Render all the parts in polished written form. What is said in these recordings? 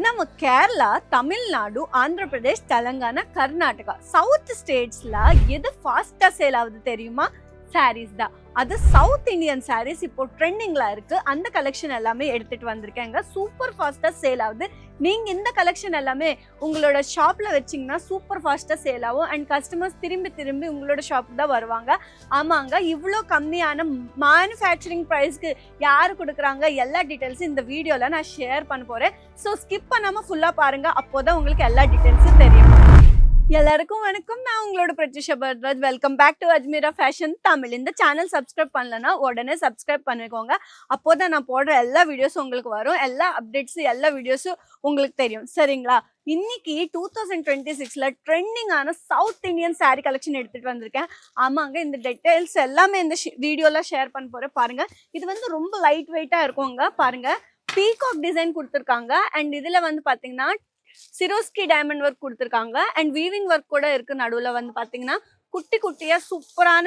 நம்ம கேரளா, தமிழ்நாடு, ஆந்திர பிரதேஷ், தெலுங்கானா, கர்நாடகா சவுத் ஸ்டேட்ஸ்ல எது ஃபாஸ்டா சேல் ஆகுது தெரியுமா? சாரீஸ் தான். அது சவுத் இந்தியன் சாரீஸ் இப்போ ட்ரெண்டிங்ல இருக்கு. அந்த கலெக்ஷன் எல்லாமே எடுத்துட்டு வந்திருக்கேங்க. சூப்பர் ஃபாஸ்டா சேல் ஆகுது. நீங்க இந்த கலெக்ஷன் எல்லாமே உங்களோட ஷாப்ல வச்சீங்கன்னா சூப்பர் ஃபாஸ்டா சேல் ஆகும். அண்ட் கஸ்டமர்ஸ் திரும்பி திரும்பி உங்களோட ஷாப்புக்கு தான் வருவாங்க. ஆமாங்க, இவ்வளோ கம்மியான மேனுஃபேக்சரிங் ப்ரைஸ்க்கு யாரு கொடுக்குறாங்க எல்லா டீட்டெயில்ஸும் இந்த வீடியோல நான் ஷேர் பண்ண போறேன். ஸோ ஸ்கிப் பண்ணாம ஃபுல்லா பாருங்க. அப்போதான் உங்களுக்கு எல்லா டீட்டெயில்ஸும் தெரியும். எல்லாருக்கும் வணக்கம். நான் உங்களோட Prathyusha Bharadwaj. Welcome back to Ajmeera fashion Tamil. இந்த சேனல் சப்ஸ்கிரைப் பண்ணலன்னா உடனே சப்ஸ்கிரைப் பண்ணிக்கோங்க. அப்போதான் நான் போடுற எல்லா வீடியோஸும் உங்களுக்கு வரும். எல்லா அப்டேட்ஸும் எல்லா வீடியோஸும் உங்களுக்கு தெரியும். சரிங்களா? இன்னைக்கு 2026ல ட்ரெண்டிங்கான சவுத் இந்தியன் சாரீ கலெக்ஷன் எடுத்துட்டு வந்திருக்கேன். ஆமாங்க, இந்த டீடைல்ஸ் எல்லாமே இந்த வீடியோல ஷேர் பண்ண போறேன். பாருங்க, இது வந்து ரொம்ப லைட் வெயிட்டா இருக்குங்க. பாருங்க, பீகாக் டிசைன் கொடுத்துருக்காங்க. அண்ட் இதுல வந்து பாத்தீங்கன்னா சிரோஸ்கி டைமண்ட் ஒர்க் கொடுத்துருக்காங்க. அண்ட் வீவிங் ஒர்க் கூட இருக்கு. நடுவுல வந்து பாத்தீங்கன்னா குட்டி குட்டியா சூப்பரான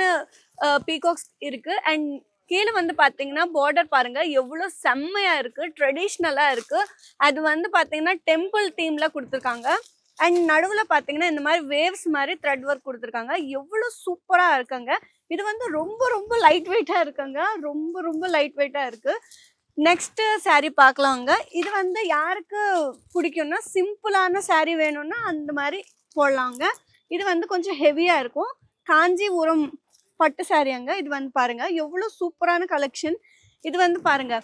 பீகாக்ஸ் இருக்கு. அண்ட் கீழே வந்து பாத்தீங்கன்னா பார்டர் பாருங்க எவ்வளவு செம்மையா இருக்கு, ட்ரெடிஷ்னலா இருக்கு. அது வந்து பாத்தீங்கன்னா டெம்பிள் தீம்ல கொடுத்துருக்காங்க. அண்ட் நடுவுல பாத்தீங்கன்னா இந்த மாதிரி வேவ்ஸ் மாதிரி த்ரெட் ஒர்க் கொடுத்துருக்காங்க. எவ்வளவு சூப்பரா இருக்குங்க. இது வந்து ரொம்ப ரொம்ப லைட் வெயிட்டா இருக்குங்க. ரொம்ப ரொம்ப லைட் வெயிட்டா இருக்கு. நெக்ஸ்ட் சாரீ பார்க்கலாங்க. இது வந்து யாருக்கு பிடிக்கும்னா சிம்பிளான சாரீ வேணும்னா அந்த மாதிரி போடலாங்க. இது வந்து கொஞ்சம் ஹெவியா இருக்கும். காஞ்சிபுரம் பட்டு சாரியாங்க. இது வந்து பாருங்க எவ்வளோ சூப்பரான கலெக்ஷன். இது வந்து பாருங்க,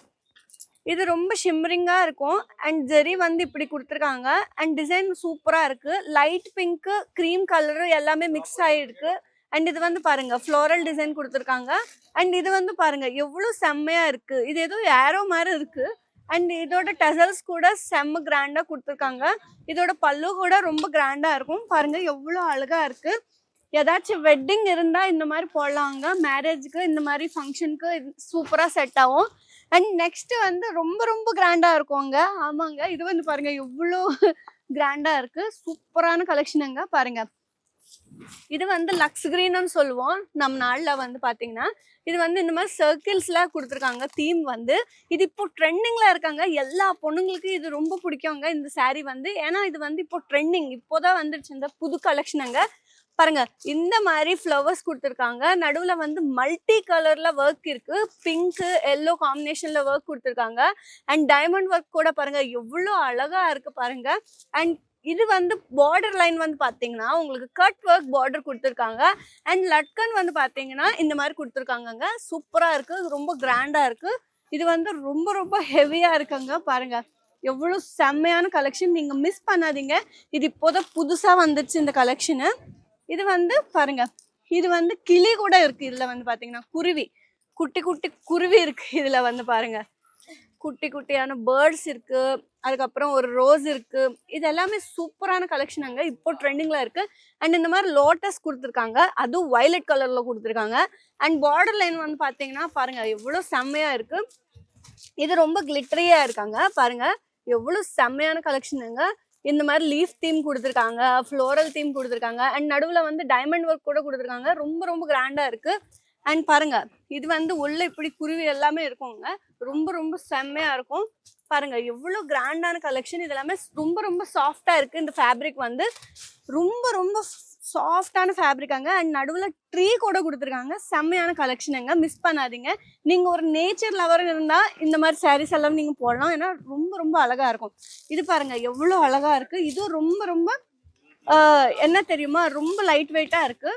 இது ரொம்ப ஷிம்மரிங்கா இருக்கும். அண்ட் ஜெரி வந்து இப்படி கொடுத்துருக்காங்க. அண்ட் டிசைன் சூப்பரா இருக்கு. லைட் பிங்க், கிரீம் கலரு எல்லாமே மிக்ஸ் ஆகிருக்கு. அண்ட் இது வந்து பாருங்க ஃப்ளோரல் டிசைன் கொடுத்துருக்காங்க. அண்ட் இது வந்து பாருங்க எவ்வளோ செம்மையா இருக்கு. இது ஏதோ ஏரோ மாதிரி இருக்கு. அண்ட் இதோட டெசல்ஸ் கூட செம்ம கிராண்டா கொடுத்துருக்காங்க. இதோட பல்லு கூட ரொம்ப கிராண்டா இருக்கும். பாருங்க எவ்வளோ அழகா இருக்கு. ஏதாச்சும் வெட்டிங் இருந்தா இந்த மாதிரி போடலாங்க. மேரேஜுக்கு இந்த மாதிரி ஃபங்க்ஷனுக்கு சூப்பரா செட் ஆகும். அண்ட் நெக்ஸ்ட் வந்து ரொம்ப ரொம்ப கிராண்டா இருக்கும்ங்க. ஆமாங்க, இது வந்து பாருங்க எவ்வளோ கிராண்டா இருக்கு. சூப்பரான கலெக்ஷனுங்க. பாருங்க, இது வந்து லக்ஸ் கிரீன்னு சொல்லுவோம் நம்ம நாள்ல. வந்து பாத்தீங்கன்னா இது வந்து இந்த மாதிரி சர்க்கிள்ஸ்லாம் கொடுத்துருக்காங்க. தீம் வந்து இது இப்போ ட்ரெண்டிங்ல இருக்காங்க. எல்லா பொண்ணுங்களுக்கும் இது ரொம்ப பிடிக்குங்க இந்த சாரீ வந்து. ஏன்னா இது வந்து இப்போ ட்ரெண்டிங், இப்போதான் வந்துருச்சு இந்த புது கலெக்ஷனுங்க. பாருங்க, இந்த மாதிரி ஃப்ளவர்ஸ் கொடுத்துருக்காங்க. நடுவுல வந்து மல்டி கலர்ல ஒர்க் இருக்கு. பிங்க் எல்லோ காம்பினேஷன்ல ஒர்க் கொடுத்துருக்காங்க. அண்ட் டைமண்ட் ஒர்க் கூட பாருங்க எவ்வளோ அழகா இருக்கு பாருங்க. அண்ட் இது வந்து பார்டர் லைன் வந்து பாத்தீங்கன்னா உங்களுக்கு கட் ஒர்க் பார்டர் கொடுத்துருக்காங்க. அண்ட் லட்கன் வந்து பாத்தீங்கன்னா இந்த மாதிரி கொடுத்துருக்காங்க. சூப்பரா இருக்கு, ரொம்ப கிராண்டா இருக்கு. இது வந்து ரொம்ப ரொம்ப ஹெவியா இருக்குங்க. பாருங்க எவ்வளவு செம்மையான கலெக்ஷன். நீங்க மிஸ் பண்ணாதீங்க. இது இப்போதான் புதுசா வந்துருச்சு இந்த கலெக்ஷனு. இது வந்து பாருங்க, இது வந்து கிளி கூட இருக்கு. இதுல வந்து பாத்தீங்கன்னா குருவி, குட்டி குட்டி குருவி இருக்கு. இதுல வந்து பாருங்க குட்டி குட்டியான பேர்ட்ஸ் இருக்கு. அதுக்கப்புறம் ஒரு ரோஸ் இருக்கு. இது எல்லாமே சூப்பரான கலெக்ஷனுங்க. இப்போ ட்ரெண்டிங்ல இருக்கு. அண்ட் இந்த மாதிரி லோட்டஸ் கொடுத்துருக்காங்க. அதுவும் வயலட் கலர்ல கொடுத்துருக்காங்க. அண்ட் பார்டர் லைன் வந்து பாத்தீங்கன்னா பாருங்க எவ்வளவு செம்மையா இருக்கு. இது ரொம்ப கிளிட்டரியா இருக்காங்க. பாருங்க எவ்வளவு செம்மையான கலெக்ஷனுங்க. இந்த மாதிரி லீஃப் தீம் கொடுத்துருக்காங்க, ஃப்ளோரல் தீம் கொடுத்துருக்காங்க. அண்ட் நடுவுல வந்து டைமண்ட் ஒர்க் கூட கொடுத்துருக்காங்க. ரொம்ப ரொம்ப கிராண்டா இருக்கு. அண்ட் பாருங்க, இது வந்து உள்ள இப்படி குருவி எல்லாமே இருக்குங்க. ரொம்ப ரொம்ப செம்மையா இருக்கும். பாருங்க எவ்வளவு கிராண்டான கலெக்ஷன். இது எல்லாமே ரொம்ப ரொம்ப சாஃப்டா இருக்கு. இந்த ஃபேப்ரிக் வந்து ரொம்ப ரொம்ப சாஃப்டான ஃபேப்ரிக்காங்க. அண்ட் நடுவுல ட்ரீ கூட கொடுத்துருக்காங்க. செம்மையான கலெக்ஷனுங்க. மிஸ் பண்ணாதீங்க. நீங்க ஒரு நேச்சர் லவர் இருந்தா இந்த மாதிரி சாரீஸ் எல்லாம் நீங்க போடலாம். ஏன்னா ரொம்ப ரொம்ப அழகா இருக்கும். இது பாருங்க எவ்வளவு அழகா இருக்கு. இதுவும் ரொம்ப ரொம்ப என்ன தெரியுமா, ரொம்ப லைட் வெயிட்டா இருக்கு.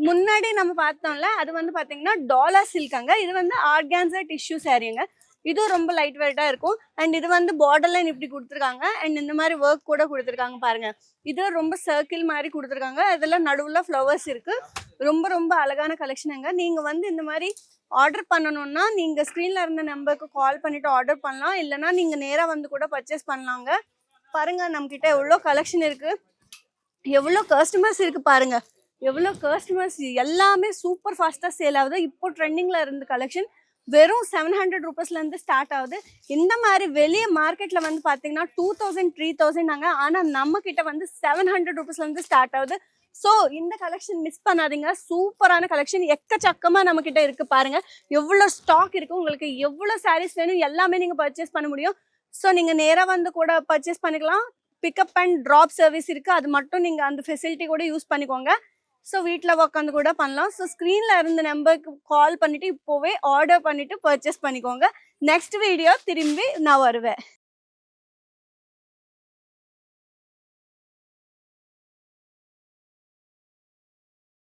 முன்னாடி நம்ம பார்த்தோம்ல அது வந்து பாத்தீங்கன்னா டாலா சில்காங்க. இது வந்து ஆர்கான்சா டிஷ்யூ சாரீங்க. இதுவும் ரொம்ப லைட் வெயிட்டா இருக்கும். அண்ட் இது வந்து பார்டர் லைன் இப்படி கொடுத்துருக்காங்க. அண்ட் இந்த மாதிரி ஒர்க் கூட கொடுத்துருக்காங்க. பாருங்க, இது ரொம்ப சர்க்கிள் மாதிரி கொடுத்துருக்காங்க. இதெல்லாம் நடுவுல ஃப்ளவர்ஸ் இருக்கு. ரொம்ப ரொம்ப அழகான கலெக்ஷனுங்க. நீங்க வந்து இந்த மாதிரி ஆர்டர் பண்ணணும்னா நீங்க ஸ்கிரீன்ல இருந்த நம்பருக்கு கால் பண்ணிட்டு ஆர்டர் பண்ணலாம். இல்லைன்னா நீங்க நேரா வந்து கூட பர்ச்சேஸ் பண்ணலாங்க. பாருங்க நம்ம கிட்ட எவ்வளோ கலெக்ஷன் இருக்கு, எவ்வளோ கஸ்டமர்ஸ் இருக்கு. பாருங்க எவ்வளோ கஸ்டமர்ஸ். எல்லாமே சூப்பர் ஃபாஸ்டா சேல் ஆகுது. இப்போ ட்ரெண்டிங்ல இருந்த கலெக்ஷன் வெறும் 700 ரூபீஸ்ல இருந்து ஸ்டார்ட் ஆகுது. இந்த மாதிரி வெளியே மார்க்கெட்ல வந்து பாத்தீங்கன்னா 2000 3000 ஆனா நம்ம கிட்ட வந்து 700 ரூபீஸ்ல இருந்து ஸ்டார்ட் ஆகுது. ஸோ இந்த கலெக்ஷன் மிஸ் பண்ணாதீங்க. சூப்பரான கலெக்ஷன் எக்கச்சக்கமா நம்ம கிட்ட இருக்கு. பாருங்க எவ்வளோ ஸ்டாக் இருக்கு. உங்களுக்கு எவ்வளோ சாரீஸ் வேணும் எல்லாமே நீங்க பர்ச்சேஸ் பண்ண முடியும். ஸோ நீங்க நேரா வந்து கூட பர்ச்சேஸ் பண்ணிக்கலாம். பிக்கப் அண்ட் ட்ராப் சர்வீஸ் இருக்கு. அது மட்டும் நீங்க அந்த ஃபெசிலிட்டி கூட யூஸ் பண்ணிக்கோங்க. ஸோ வீட்ல உட்காந்து கூட பண்ணலாம். ஸோ ஸ்க்ரீன்ல இருந்த நம்பருக்கு கால் பண்ணிட்டு இப்போவே ஆர்டர் பண்ணிட்டு பர்ச்சேஸ் பண்ணிக்கோங்க. நெக்ஸ்ட் வீடியோ திரும்பி நான் வருவேன்.